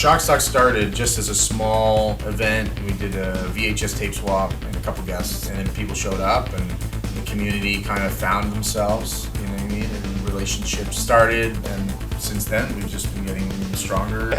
Shock Stock started just as a small event. We did a VHS tape swap and a couple guests, and then people showed up and the community kind of found themselves, you know what I mean? And relationships started, and since then we've just been getting stronger.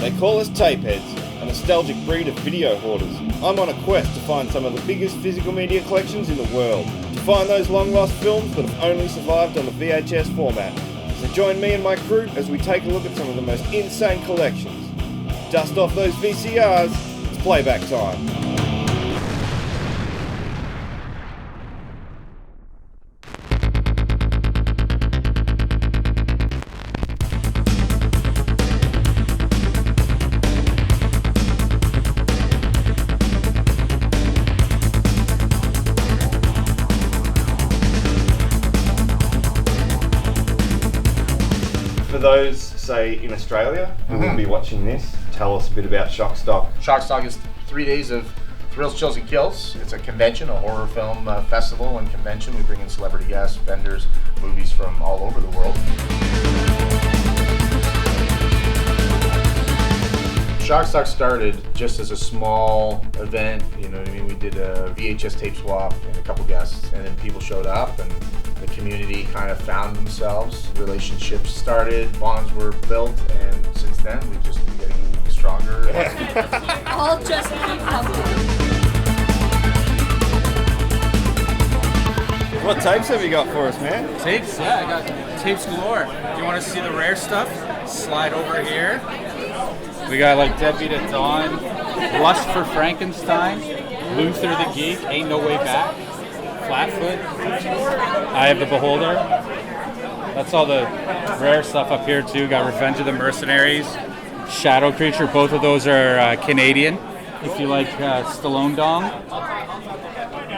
They call us tapeheads, a nostalgic breed of video hoarders. I'm on a quest to find some of the biggest physical media collections in the world, to find those long-lost films that have only survived on the VHS format. So join me and my crew as we take a look at some of the most insane collections. Dust off those VCRs, it's playback time. For those, say, in Australia who will be watching this, tell us a bit about Shock Stock. Shock Stock is 3 days of thrills, chills, and kills. It's a convention, a horror film festival and convention. We bring in celebrity guests, vendors, movies from all over the world. Shock Stock started just as a small event, you know what I mean? We did a VHS tape swap and a couple guests, and then people showed up and the community kind of found themselves. Relationships started, bonds were built, and since then we've just been getting stronger. All just keep coming. What tapes have you got for us, man? Tapes? Yeah, I got tapes galore. Do you want to see the rare stuff? Slide over here. We got like Deadbeat at Dawn, Lust for Frankenstein, Luther the Geek, Ain't No Way Back, Flatfoot, Eye of the Beholder. That's all the rare stuff up here too. Got Revenge of the Mercenaries, Shadow Creature. Both of those are Canadian. If you like Stallone Dong,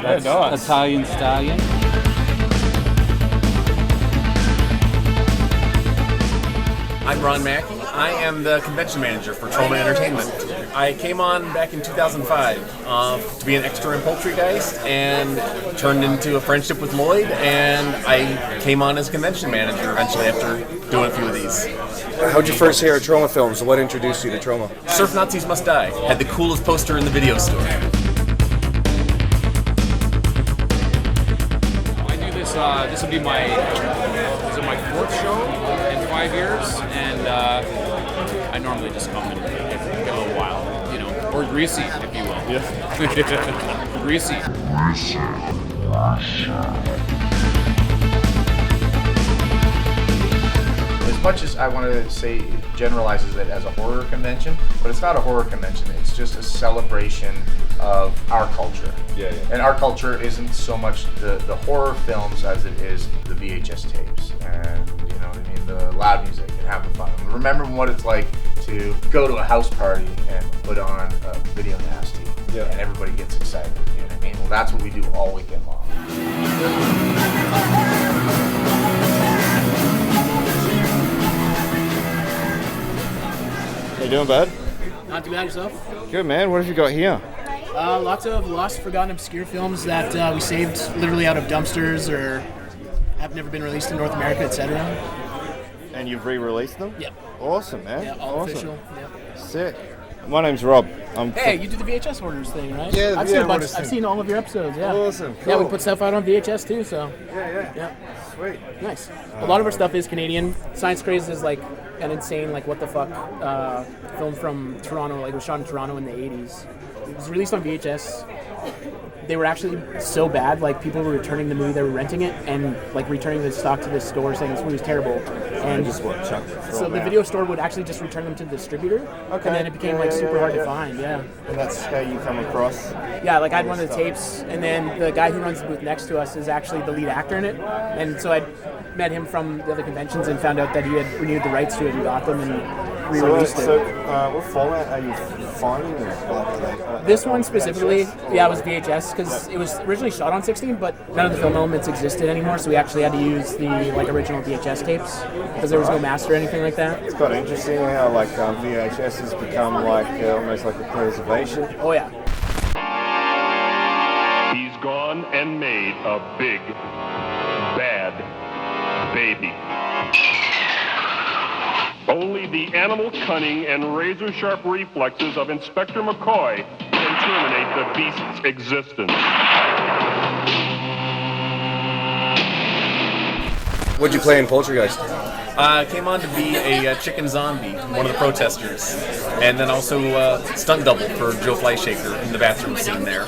that's Italian Stallion. I'm Ron Mackey. I am the convention manager for Trauma Entertainment. I came on back in 2005 to be an extra in Poultrygeist and turned into a friendship with Lloyd, and I came on as convention manager eventually after doing a few of these. How'd you first hear of Trauma films? What introduced you to Trauma? Surf Nazis Must Die had the coolest poster in the video store. I do this. This will be my fourth show in 5 years, and I normally just come and get a little wild, you know, or greasy, if you will. Yeah. Greasy. As much as I want to say it generalizes it as a horror convention, but it's not a horror convention. It's just a celebration of our culture. Yeah. And our culture isn't so much the horror films as it is the VHS tapes and, you know what I mean, the loud music and having fun. Remembering what it's like to go to a house party and put on a video nasty and everybody gets excited. You know what I mean? Well, that's what we do all weekend long. How you doing, bud? Not too bad, yourself? Good, man. What have you got here? Lots of lost, forgotten, obscure films that we saved literally out of dumpsters or have never been released in North America, etc. And you've re-released them? Yep. Awesome, man. Yeah, all awesome. official. Yep. Sick. My name's Rob. Hey, you did the VHS Hoarders thing, right? Yeah, I've the seen Hoarders thing. I've seen all of your episodes. Yeah. Awesome. Yeah, we Cool. put stuff out on VHS too. So. Yeah. Sweet. Nice. A lot of our stuff is Canadian. Science Craze is like an insane, like what the fuck film from Toronto. Like it was shot in Toronto in the 80s. It was released on VHS. They were actually so bad, like people were returning the movie, they were renting it and like returning the stock to the store saying this movie's terrible. And so the video store would actually just return them to the distributor. Okay. And then it became super hard to find. Yeah. And that's how you come across. Yeah, like I had one of the tapes, and then the guy who runs the booth next to us is actually the lead actor in it. And so I met him from the other conventions and found out that he had renewed the rights to it and got them and re-released it. So what format are you finding them? This one specifically, yeah, it was VHS because it was originally shot on 16, but none of the film elements existed anymore, so we actually had to use the original VHS tapes because there was no master or anything like that. It's quite interesting how VHS has become almost like a preservation. Oh yeah. He's gone and made a big, bad baby. Only the animal cunning and razor-sharp reflexes of Inspector McCoy can terminate the beast's existence. What'd you play in Poultrygeist? I came on to be a chicken zombie, one of the protesters, and then also stunt double for Joe Flyshaker in the bathroom scene there.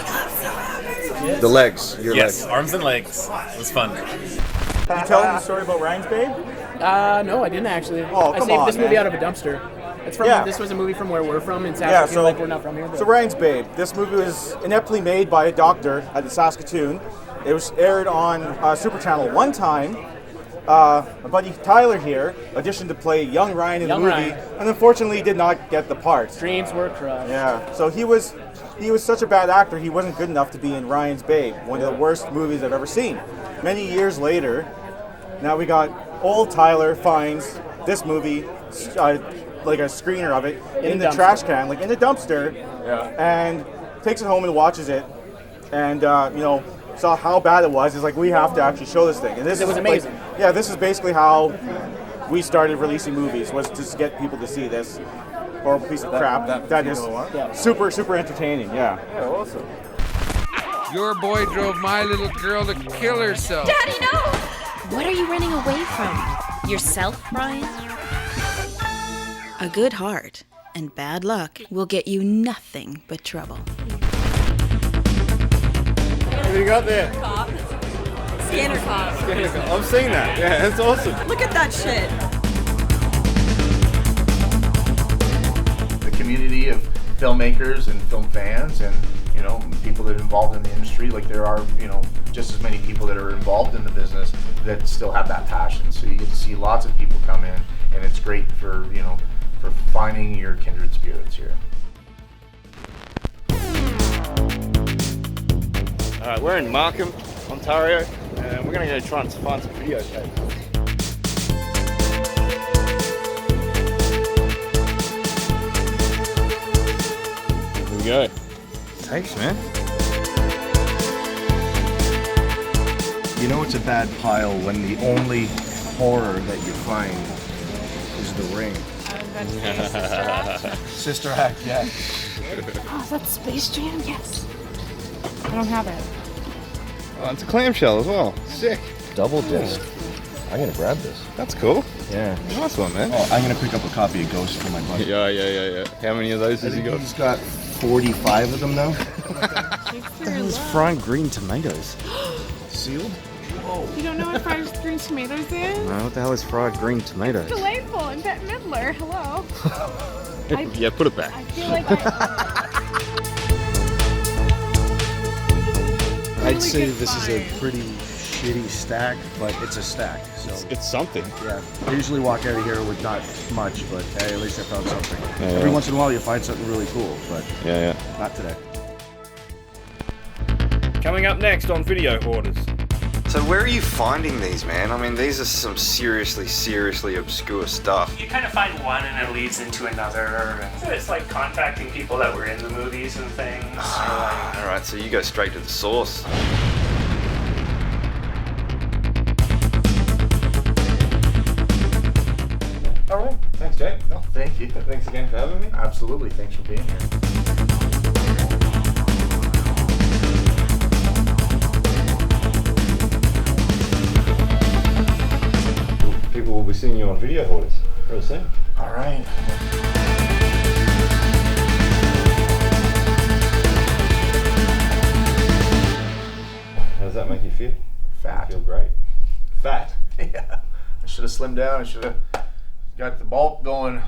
The legs. Your Yes, legs. arms and legs. It was fun. Can you tell them the story about Ryan's Babe? No, I didn't actually. Oh, I come saved on, this movie man. out of a dumpster. It's from. Yeah. This was a movie from where we're from in Yeah, Saskatoon. Like we're not from here. But. So Ryan's Babe. This movie was ineptly made by a doctor at the Saskatoon. It was aired on Super Channel one time. My buddy Tyler here auditioned to play young Ryan in the movie, and unfortunately did not get the part. Dreams were crushed. Yeah. So he was such a bad actor. He wasn't good enough to be in Ryan's Babe, one of the worst movies I've ever seen. Many years later, now we got old Tyler finds this movie, like a screener of it, in the trash can, like in the dumpster, and takes it home and watches it, and saw how bad it was. It's like, we have to actually show this thing. And this was amazing. This is basically how we started releasing movies, was just get people to see this horrible piece of crap that is super, super entertaining. Yeah. Yeah, awesome. Your boy drove my little girl to kill herself. Daddy, no! What are you running away from? Yourself, Ryan? A good heart and bad luck will get you nothing but trouble. What do you got there? Cop. Scanner cop. I've seen that. Yeah, that's awesome. Look at that shit. The community of filmmakers and film fans and people that are involved in the industry, like there are just as many people that are involved in the business that still have that passion. So you get to see lots of people come in, and it's great for for finding your kindred spirits here. Alright, we're in Markham, Ontario, and we're going to go try and find some videotape. Here we go. Thanks, man. You know it's a bad pile when the only horror that you find is the ring. Sister Act, yeah. Oh, is that Space Jam? Yes. I don't have it. Oh, it's a clamshell as well. Sick. Double disc. I'm gonna grab this. That's cool. Yeah. Nice one, man. Oh, I'm gonna pick up a copy of Ghost for my buddy. Yeah. How many of those has he got? He's got 45 of them now. What the hell is fried green tomatoes? Sealed? You don't know what fried green tomatoes is? No, what the hell is fried green tomatoes? Delightful. I'm Bette Midler. Hello. Yeah, put it back. I feel like I'd say this is a pretty shitty stack, but it's a stack. So It's something. yeah, I usually walk out of here with not much, but hey, at least I found something. Yeah, Every yeah. once in a while you find something really cool, but Yeah. not today. Coming up next on Video Hoarders. So where are you finding these, man? I mean, these are some seriously obscure stuff. You kind of find one and it leads into another. And so it's like contacting people that were in the movies and things. All right, so you go straight to the source. All right. Thanks, Jake. No, thank you. Thanks again for having me. Absolutely. Thanks for being here. People will be seeing you on Video Hoarders real soon. All right. How does that make you feel? Fat. You feel great. Fat? Yeah. I should have slimmed down. I should have got the bulk going